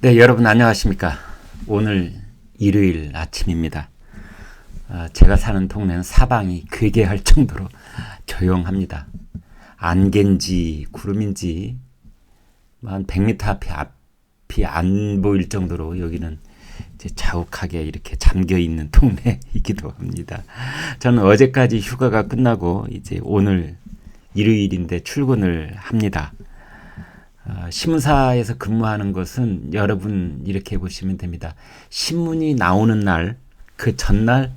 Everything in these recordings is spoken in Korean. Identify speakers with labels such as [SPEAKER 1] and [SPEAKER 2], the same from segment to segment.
[SPEAKER 1] 네, 여러분 안녕하십니까. 오늘 일요일 아침입니다. 제가 사는 동네는 사방이 괴괴할 정도로 조용합니다. 안개인지 구름인지 한 100m 앞이 안 보일 정도로 여기는 이제 자욱하게 이렇게 잠겨있는 동네이기도 합니다. 저는 어제까지 휴가가 끝나고 이제 오늘 일요일인데 출근을 합니다. 신문사에서 근무하는 것은 여러분 이렇게 보시면 됩니다. 신문이 나오는 날, 그 전날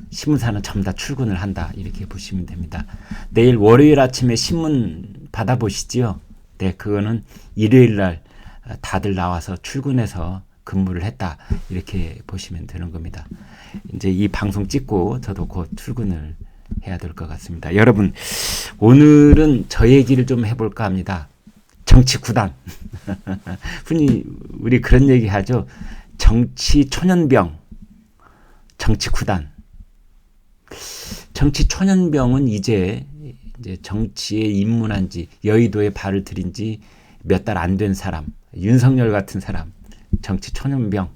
[SPEAKER 1] 신문사는 전부 다 출근을 한다 이렇게 보시면 됩니다. 내일 월요일 아침에 신문 받아보시지요. 네, 그거는 일요일 날 다들 나와서 출근해서 근무를 했다 이렇게 보시면 되는 겁니다. 이제 이 방송 찍고 저도 곧 출근을 해야 될 것 같습니다. 여러분, 오늘은 저 얘기를 좀 해볼까 합니다. 정치 구단. 흔히 우리 그런 얘기 하죠. 정치 초년병, 정치 구단. 정치 초년병은 이제 정치에 입문한 지, 여의도에 발을 들인 지 몇 달 안 된 사람, 윤석열 같은 사람, 정치 초년병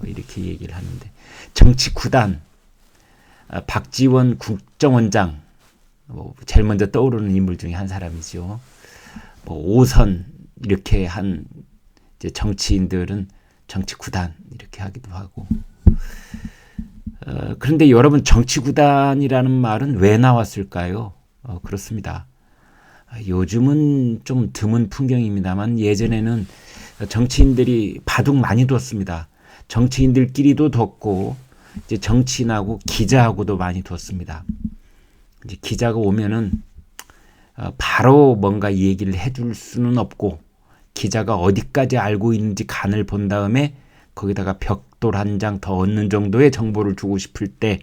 [SPEAKER 1] 이렇게 얘기를 하는데, 정치 구단, 박지원 국정원장, 제일 먼저 떠오르는 인물 중에 한 사람이죠. 5선 이렇게 한 이제 정치인들은 정치 구단 이렇게 하기도 하고. 그런데 여러분, 정치 구단이라는 말은 왜 나왔을까요? 그렇습니다. 요즘은 좀 드문 풍경입니다만 예전에는 정치인들이 바둑 많이 뒀습니다. 정치인들끼리도 뒀고 이제 정치인하고 기자하고도 많이 뒀습니다. 이제 기자가 오면은 바로 뭔가 얘기를 해줄 수는 없고, 기자가 어디까지 알고 있는지 간을 본 다음에 거기다가 벽돌 한 장 더 얻는 정도의 정보를 주고 싶을 때,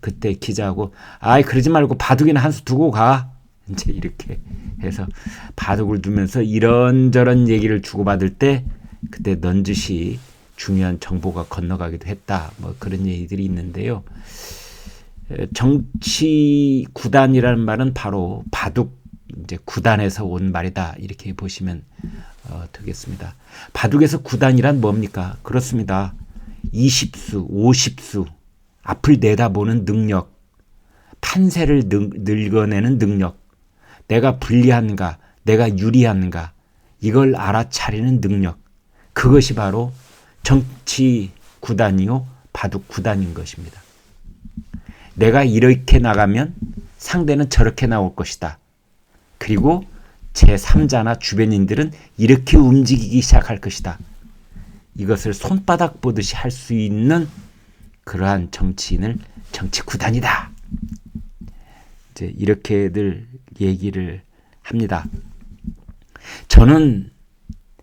[SPEAKER 1] 그때 기자하고 아이 그러지 말고 바둑이나 한 수 두고 가, 이제 이렇게 해서 바둑을 두면서 이런저런 얘기를 주고받을 때 그때 넌지시 중요한 정보가 건너가기도 했다, 뭐 그런 얘기들이 있는데요. 정치 구단이라는 말은 바로 바둑 이제 구단에서 온 말이다 이렇게 보시면 되겠습니다. 바둑에서 구단이란 뭡니까? 그렇습니다. 20수, 50수 앞을 내다보는 능력, 판세를 늙어내는 능력, 내가 불리한가, 내가 유리한가 이걸 알아차리는 능력, 그것이 바로 정치 구단이요 바둑 구단인 것입니다. 내가 이렇게 나가면 상대는 저렇게 나올 것이다. 그리고 제3자나 주변인들은 이렇게 움직이기 시작할 것이다. 이것을 손바닥 보듯이 할 수 있는 그러한 정치인을 정치 구단이다. 이제 이렇게들 얘기를 합니다. 저는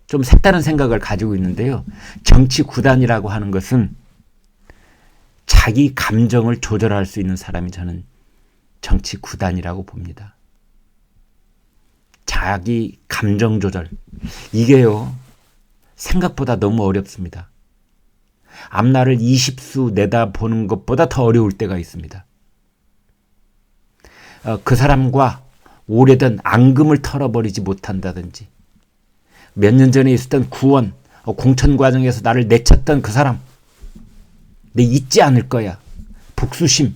[SPEAKER 1] 좀 색다른 생각을 가지고 있는데요. 정치 구단이라고 하는 것은 자기 감정을 조절할 수 있는 사람이 저는 정치 구단이라고 봅니다. 자기 감정 조절. 이게요, 생각보다 너무 어렵습니다. 앞날을 20수 내다보는 것보다 더 어려울 때가 있습니다. 그 사람과 오래된 앙금을 털어버리지 못한다든지, 몇 년 전에 있었던 구원, 공천 과정에서 나를 내쳤던 그 사람, 내 잊지 않을 거야. 복수심.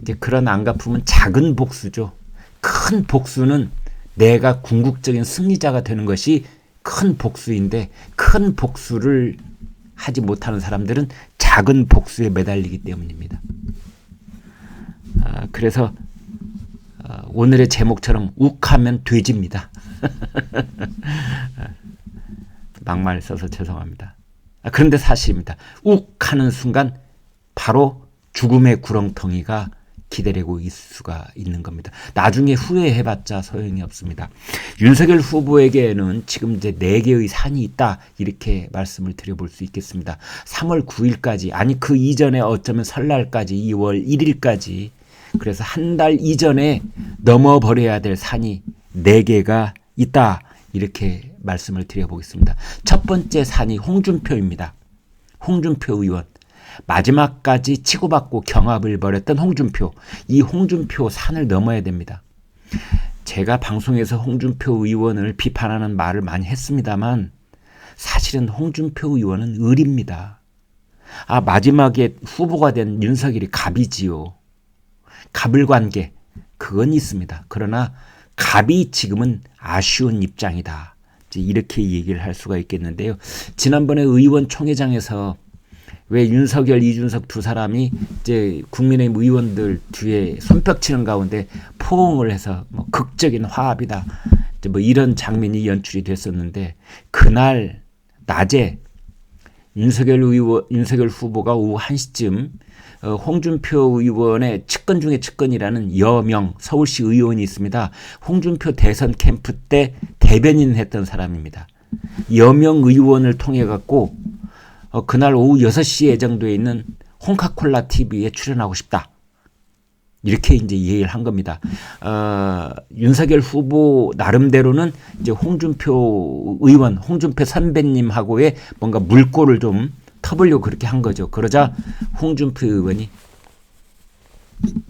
[SPEAKER 1] 이제 그런 안갚음은 작은 복수죠. 큰 복수는 내가 궁극적인 승리자가 되는 것이 큰 복수인데, 큰 복수를 하지 못하는 사람들은 작은 복수에 매달리기 때문입니다. 그래서 오늘의 제목처럼 욱하면 돼지입니다. 막말 써서 죄송합니다. 그런데 사실입니다. 욱 하는 순간 바로 죽음의 구렁텅이가 기다리고 있을 수가 있는 겁니다. 나중에 후회해봤자 소용이 없습니다. 윤석열 후보에게는 지금 이제 4개의 산이 있다 이렇게 말씀을 드려볼 수 있겠습니다. 3월 9일까지, 아니 그 이전에 어쩌면 설날까지, 2월 1일까지, 그래서 한 달 이전에 넘어버려야 될 산이 4개가 있다 이렇게 말씀을 드려보겠습니다. 첫 번째 산이 홍준표입니다. 홍준표 의원. 마지막까지 치고받고 경합을 벌였던 홍준표. 이 홍준표 산을 넘어야 됩니다. 제가 방송에서 홍준표 의원을 비판하는 말을 많이 했습니다만 사실은 홍준표 의원은 을입니다. 마지막에 후보가 된 윤석열이 갑이지요. 갑을관계 그건 있습니다. 그러나 갑이 지금은 아쉬운 입장이다. 이렇게 얘기를 할 수가 있겠는데요. 지난번에 의원총회장에서 왜 윤석열, 이준석 두 사람이 이제 국민의힘 의원들 뒤에 손뼉치는 가운데 포옹을 해서 뭐 극적인 화합이다. 뭐 이런 장면이 연출이 됐었는데 그날 낮에 윤석열 후보가 오후 1시쯤 홍준표 의원의 측근 중에 측근이라는 여명 서울시 의원이 있습니다. 홍준표 대선 캠프 때 대변인 했던 사람입니다. 여명 의원을 통해 갖고 그날 오후 6시에 예정되어 있는 홍카콜라 TV에 출연하고 싶다. 이렇게 이제 이해를 한 겁니다. 윤석열 후보 나름대로는 이제 홍준표 의원, 홍준표 선배님하고의 뭔가 물꼬를 좀 터보려고 그렇게 한 거죠. 그러자 홍준표 의원이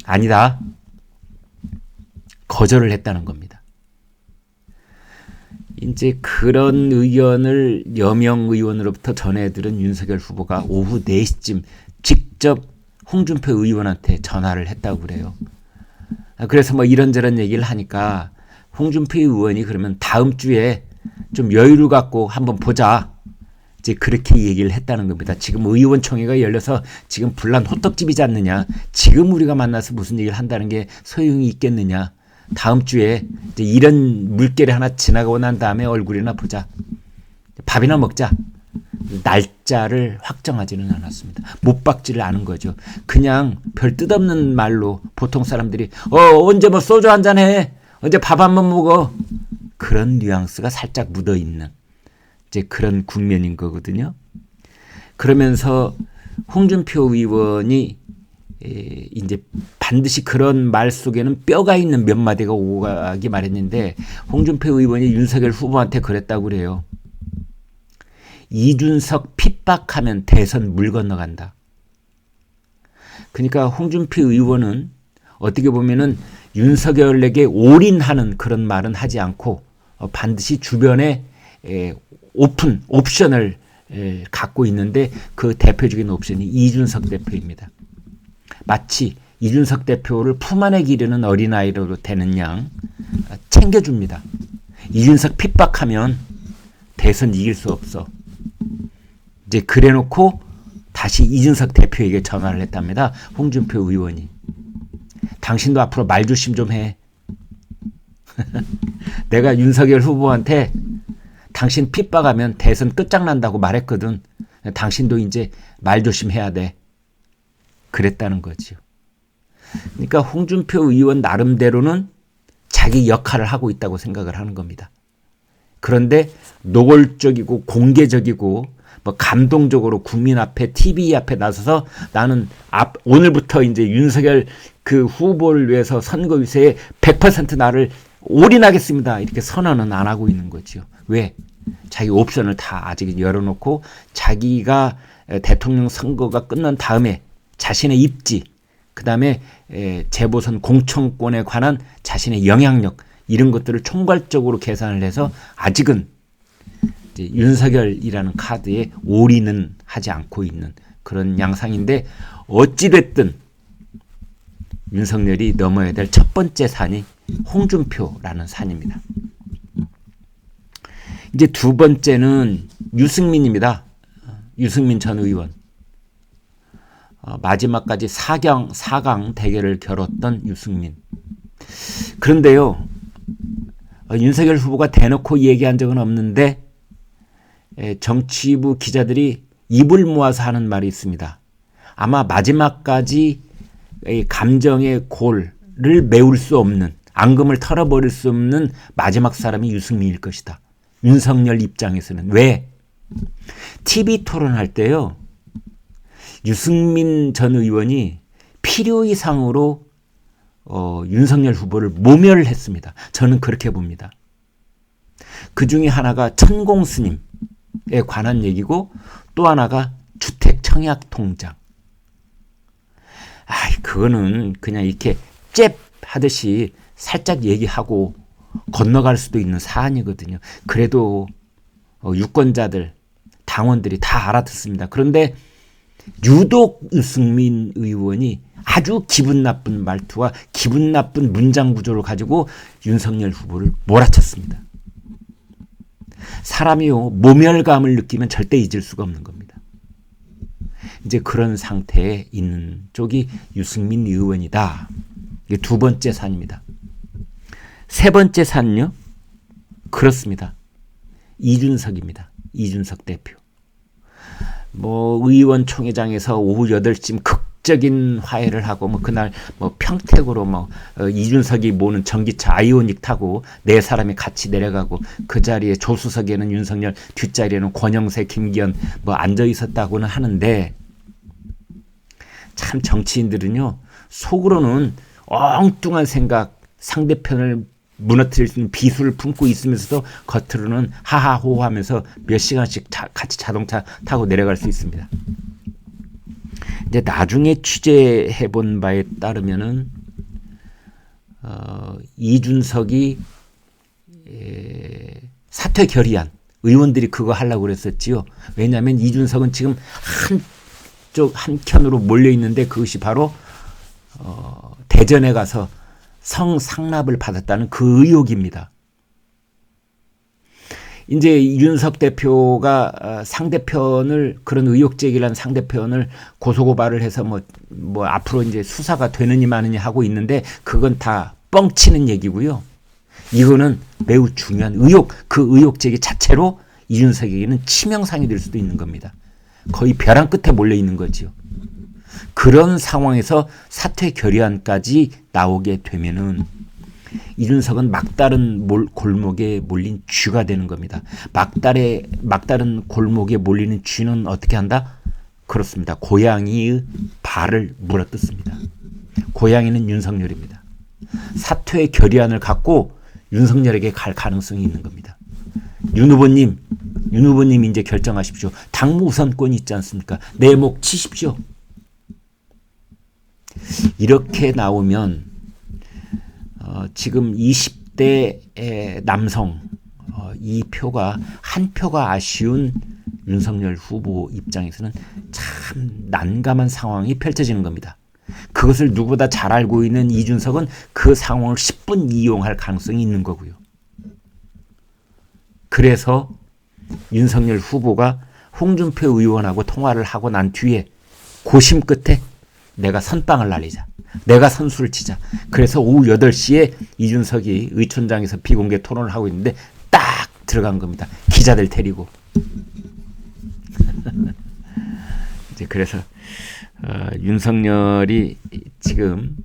[SPEAKER 1] 아니다. 거절을 했다는 겁니다. 이제 그런 의견을 여명 의원으로부터 전해들은 윤석열 후보가 오후 4시쯤 직접 홍준표 의원한테 전화를 했다고 그래요. 그래서 뭐 이런저런 얘기를 하니까 홍준표 의원이 그러면 다음 주에 좀 여유를 갖고 한번 보자. 이제 그렇게 얘기를 했다는 겁니다. 지금 의원총회가 열려서 지금 불난 호떡집이지 않느냐. 지금 우리가 만나서 무슨 얘기를 한다는 게 소용이 있겠느냐. 다음 주에 이제 이런 물결이 하나 지나가고 난 다음에 얼굴이나 보자. 밥이나 먹자. 날짜를 확정하지는 않았습니다. 못 박지를 않은 거죠. 그냥 별 뜻없는 말로 보통 사람들이 언제 뭐 소주 한잔 해. 언제 밥 한 번 먹어. 그런 뉘앙스가 살짝 묻어있는 이제 그런 국면인 거거든요. 그러면서 홍준표 의원이 이제 반드시 그런 말 속에는 뼈가 있는 몇 마디가 오고 가기 마련인데 홍준표 의원이 윤석열 후보한테 그랬다고 그래요. 이준석 핍박하면 대선 물 건너간다. 그러니까 홍준표 의원은 어떻게 보면은 윤석열에게 올인하는 그런 말은 하지 않고 반드시 주변에 옵션을 갖고 있는데 그 대표적인 옵션이 이준석 대표입니다. 마치 이준석 대표를 품 안에 기르는 어린아이로 되는 양 챙겨줍니다. 이준석 핍박하면 대선 이길 수 없어. 이제 그래놓고 다시 이준석 대표에게 전화를 했답니다. 홍준표 의원이. 당신도 앞으로 말 조심 좀 해. 내가 윤석열 후보한테 당신 핍박하면 대선 끝장난다고 말했거든. 당신도 이제 말 조심해야 돼. 그랬다는 거죠. 그러니까 홍준표 의원 나름대로는 자기 역할을 하고 있다고 생각을 하는 겁니다. 그런데 노골적이고 공개적이고 뭐 감동적으로 국민 앞에 TV 앞에 나서서 나는 오늘부터 이제 윤석열 그 후보를 위해서 선거 유세에 100% 나를 올인하겠습니다. 이렇게 선언은 안 하고 있는 거죠. 왜? 자기 옵션을 다 아직 열어놓고 자기가 대통령 선거가 끝난 다음에 자신의 입지, 그 다음에 재보선 공천권에 관한 자신의 영향력 이런 것들을 총괄적으로 계산을 해서 아직은 이제 윤석열이라는 카드에 올인은 하지 않고 있는 그런 양상인데 어찌됐든 윤석열이 넘어야 될 첫 번째 산이 홍준표라는 산입니다. 이제 두 번째는 유승민입니다. 유승민 전 의원. 마지막까지 4강 대결을 겨뤘던 유승민. 그런데요, 윤석열 후보가 대놓고 얘기한 적은 없는데 정치부 기자들이 입을 모아서 하는 말이 있습니다. 아마 마지막까지 감정의 골을 메울 수 없는, 앙금을 털어버릴 수 없는 마지막 사람이 유승민일 것이다. 윤석열 입장에서는. 왜? TV 토론할 때요, 유승민 전 의원이 필요 이상으로 윤석열 후보를 모멸했습니다. 저는 그렇게 봅니다. 그 중에 하나가 천공스님에 관한 얘기고 또 하나가 주택 청약 통장. 그거는 그냥 이렇게 잽 하듯이 살짝 얘기하고 건너갈 수도 있는 사안이거든요. 그래도 유권자들, 당원들이 다 알아듣습니다. 그런데 유독 유승민 의원이 아주 기분 나쁜 말투와 기분 나쁜 문장 구조를 가지고 윤석열 후보를 몰아쳤습니다. 사람이요, 모멸감을 느끼면 절대 잊을 수가 없는 겁니다. 이제 그런 상태에 있는 쪽이 유승민 의원이다. 이게 두 번째 산입니다. 세 번째 산은요? 그렇습니다. 이준석입니다. 이준석 대표. 의원총회장에서 오후 8시쯤 극적인 화해를 하고 그날 평택으로 이준석이 모는 전기차 아이오닉 타고 네 사람이 같이 내려가고 그 자리에 조수석에는 윤석열, 뒷자리에는 권영세, 김기현 앉아 있었다고는 하는데, 참 정치인들은요, 속으로는 엉뚱한 생각, 상대편을 무너뜨릴 수 있는 비수를 품고 있으면서도 겉으로는 하하호호 하면서 몇 시간씩 같이 자동차 타고 내려갈 수 있습니다. 이제 나중에 취재해 본 바에 따르면은, 이준석이 사퇴 결의안, 의원들이 그거 하려고 그랬었지요. 왜냐하면 이준석은 지금 한켠으로 몰려 있는데 그것이 바로, 대전에 가서 성상납을 받았다는 그 의혹입니다. 이제 이준석 대표가 상대편을, 그런 의혹 제기를 한 상대편을 고소고발을 해서 앞으로 이제 수사가 되느니 마느니 하고 있는데, 그건 다 뻥치는 얘기고요. 이거는 매우 중요한 의혹, 그 의혹 제기 자체로 이준석에게는 치명상이 될 수도 있는 겁니다. 거의 벼랑 끝에 몰려 있는 거지요. 그런 상황에서 사퇴 결의안까지 나오게 되면은 이준석은 막다른 골목에 몰린 쥐가 되는 겁니다. 막다른 골목에 몰리는 쥐는 어떻게 한다? 그렇습니다. 고양이의 발을 물어뜯습니다. 고양이는 윤석열입니다. 사퇴 결의안을 갖고 윤석열에게 갈 가능성이 있는 겁니다. 윤 후보님 이제 결정하십시오. 당무 우선권이 있지 않습니까? 내 목 치십시오. 이렇게 나오면 지금 20대 남성 이 표가 한 표가 아쉬운 윤석열 후보 입장에서는 참 난감한 상황이 펼쳐지는 겁니다. 그것을 누구보다 잘 알고 있는 이준석은 그 상황을 10분 이용할 가능성이 있는 거고요. 그래서 윤석열 후보가 홍준표 의원하고 통화를 하고 난 뒤에 고심 끝에 내가 선빵을 날리자, 내가 선수를 치자. 그래서 오후 8시에 이준석이 의촌장에서 비공개 토론을 하고 있는데 딱 들어간 겁니다. 기자들 데리고. 이제 그래서 윤석열이 지금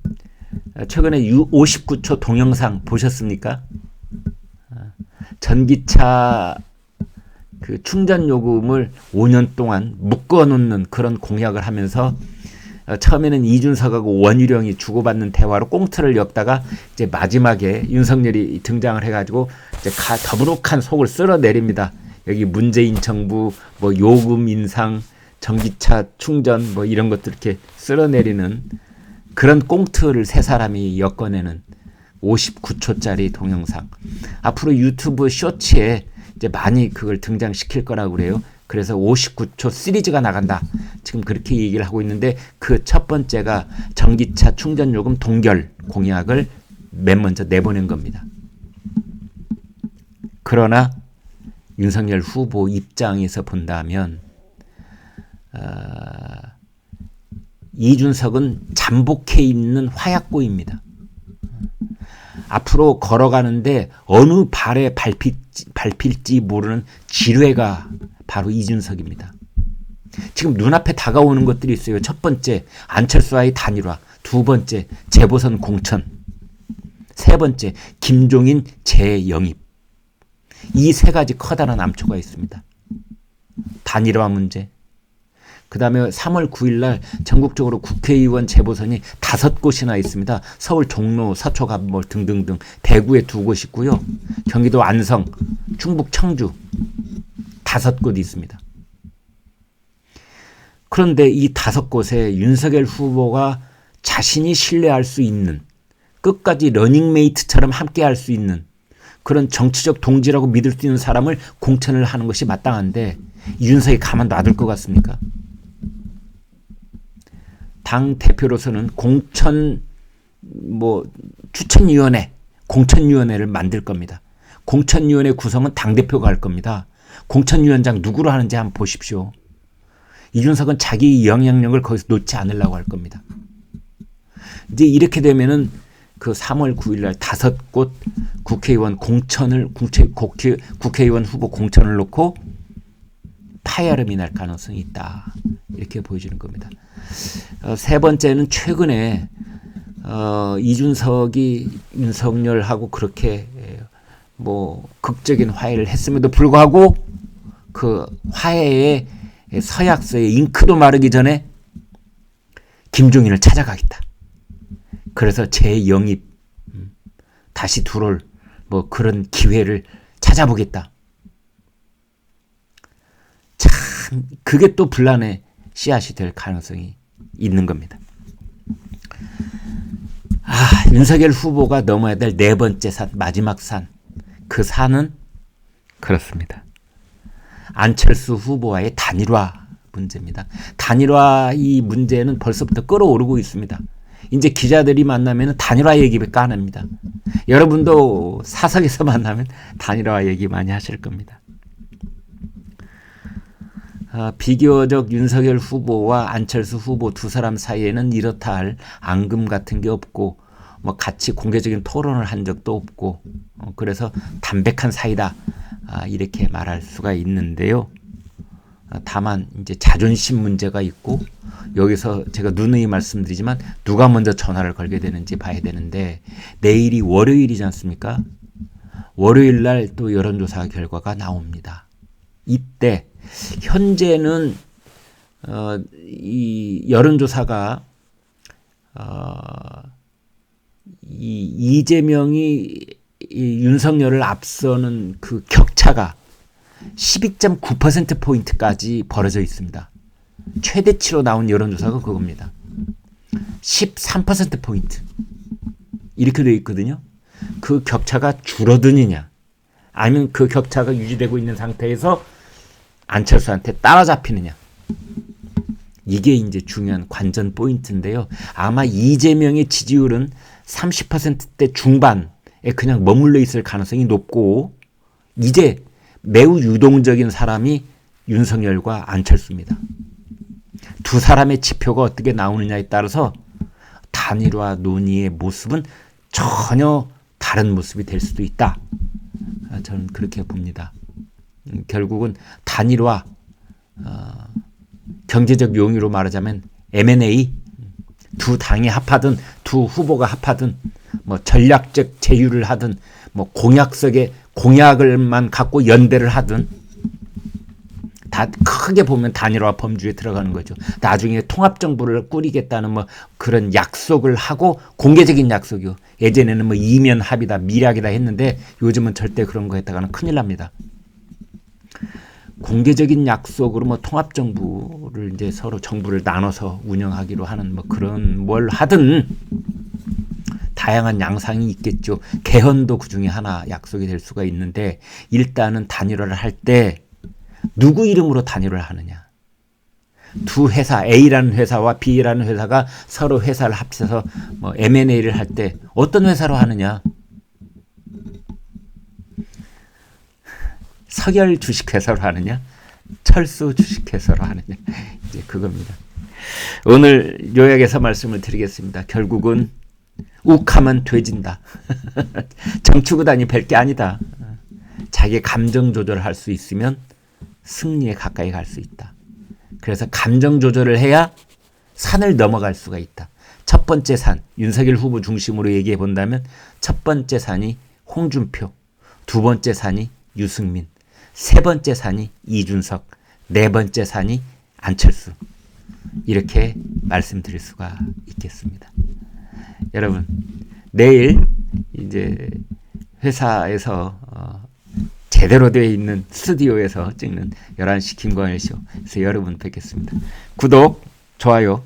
[SPEAKER 1] 최근에 59초 동영상 보셨습니까? 전기차 그 충전 요금을 5년 동안 묶어놓는 그런 공약을 하면서 처음에는 이준석하고 원희룡이 주고받는 대화로 꽁트를 엮다가 이제 마지막에 윤석열이 등장을 해가지고 이제 더부룩한 속을 쓸어내립니다. 여기 문재인 정부 요금 인상, 전기차 충전 이런 것들 이렇게 쓸어내리는 그런 꽁트를 세 사람이 엮어내는 59초짜리 동영상. 앞으로 유튜브 쇼츠에 이제 많이 그걸 등장시킬 거라고 그래요. 그래서 59초 시리즈가 나간다. 지금 그렇게 얘기를 하고 있는데, 그 첫 번째가 전기차 충전요금 동결 공약을 맨 먼저 내보낸 겁니다. 그러나 윤석열 후보 입장에서 본다면 이준석은 잠복해 있는 화약고입니다. 앞으로 걸어가는데 어느 발에 밟힐지 모르는 지뢰가 바로 이준석입니다. 지금 눈앞에 다가오는 것들이 있어요. 첫 번째, 안철수와의 단일화. 두 번째, 재보선 공천. 세 번째, 김종인 재영입. 이 세 가지 커다란 암초가 있습니다. 단일화 문제. 그 다음에 3월 9일 날 전국적으로 국회의원 재보선이 5곳이나 있습니다. 서울 종로, 서초, 갑몰 등등등. 대구에 2곳 있고요. 경기도 안성, 충북 청주 5곳 있습니다. 그런데 이 5곳에 윤석열 후보가 자신이 신뢰할 수 있는, 끝까지 러닝메이트처럼 함께 할 수 있는 그런 정치적 동지라고 믿을 수 있는 사람을 공천을 하는 것이 마땅한데 이준석이 가만 놔둘 것 같습니까? 당 대표로서는 공천위원회를 만들 겁니다. 공천위원회 구성은 당대표가 할 겁니다. 공천위원장 누구로 하는지 한번 보십시오. 이준석은 자기 영향력을 거기서 놓지 않으려고 할 겁니다. 이제 이렇게 되면은 그 3월 9일 날 5곳 국회의원 후보 공천을 놓고 파열음이 날 가능성이 있다. 이렇게 보여지는 겁니다. 세 번째는 최근에 이준석이 윤석열하고 그렇게 극적인 화해를 했음에도 불구하고 그 화해의 서약서에 잉크도 마르기 전에 김종인을 찾아가겠다. 그래서 재영입 다시 들어올 그런 기회를 찾아보겠다. 참 그게 또 분란의 씨앗이 될 가능성이 있는 겁니다. 윤석열 후보가 넘어야 될 네 번째 산, 마지막 산. 그 산은 그렇습니다. 안철수 후보와의 단일화 문제입니다. 단일화 이 문제는 벌써부터 끌어오르고 있습니다. 이제 기자들이 만나면 단일화 얘기 까냅니다. 여러분도 사석에서 만나면 단일화 얘기 많이 하실 겁니다. 비교적 윤석열 후보와 안철수 후보 두 사람 사이에는 이렇다 할 앙금 같은 게 없고 같이 공개적인 토론을 한 적도 없고 그래서 담백한 사이다 이렇게 말할 수가 있는데요. 다만 이제 자존심 문제가 있고 여기서 제가 누누이 말씀드리지만 누가 먼저 전화를 걸게 되는지 봐야 되는데 내일이 월요일이지 않습니까? 월요일 날 또 여론조사 결과가 나옵니다. 이때 현재는 이 여론조사가 이재명이 윤석열을 앞서는 그 격차가 12.9%포인트까지 벌어져 있습니다. 최대치로 나온 여론조사가 그겁니다. 13%포인트. 이렇게 되어 있거든요. 그 격차가 줄어드느냐 아니면 그 격차가 유지되고 있는 상태에서 안철수한테 따라잡히느냐. 이게 이제 중요한 관전 포인트인데요. 아마 이재명의 지지율은 30%대 중반에 그냥 머물러 있을 가능성이 높고 이제 매우 유동적인 사람이 윤석열과 안철수입니다. 두 사람의 지표가 어떻게 나오느냐에 따라서 단일화 논의의 모습은 전혀 다른 모습이 될 수도 있다. 저는 그렇게 봅니다. 결국은 단일화, 경제적 용의로 말하자면 M&A, 두 당이 합하든 두 후보가 합하든 전략적 제휴를 하든 공약석에 공약을만 갖고 연대를 하든 다 크게 보면 단일화 범주에 들어가는 거죠. 나중에 통합정부를 꾸리겠다는 그런 약속을 하고 공개적인 약속이요. 예전에는 이면 합의다, 밀약이다 했는데 요즘은 절대 그런 거 했다가는 큰일 납니다. 공개적인 약속으로 통합정부를 이제 서로 정부를 나눠서 운영하기로 하는 그런 뭘 하든 다양한 양상이 있겠죠. 개헌도 그 중에 하나 약속이 될 수가 있는데 일단은 단일화를 할 때 누구 이름으로 단일화를 하느냐. 두 회사 A라는 회사와 B라는 회사가 서로 회사를 합쳐서 M&A를 할 때 어떤 회사로 하느냐. 석열 주식회사로 하느냐, 철수 주식회사로 하느냐, 이제 그겁니다. 오늘 요약해서 말씀을 드리겠습니다. 결국은 욱하면 돼진다. 정치구단이 별 게 아니다. 자기 감정 조절을 할 수 있으면 승리에 가까이 갈 수 있다. 그래서 감정 조절을 해야 산을 넘어갈 수가 있다. 첫 번째 산, 윤석열 후보 중심으로 얘기해 본다면 첫 번째 산이 홍준표, 두 번째 산이 유승민, 세 번째 산이 이준석, 네 번째 산이 안철수. 이렇게 말씀드릴 수가 있겠습니다. 여러분, 내일 이제 회사에서 제대로 되어 있는 스튜디오에서 찍는 11시 김광일 쇼. 그래서 여러분 뵙겠습니다. 구독, 좋아요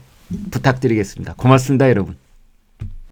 [SPEAKER 1] 부탁드리겠습니다. 고맙습니다, 여러분.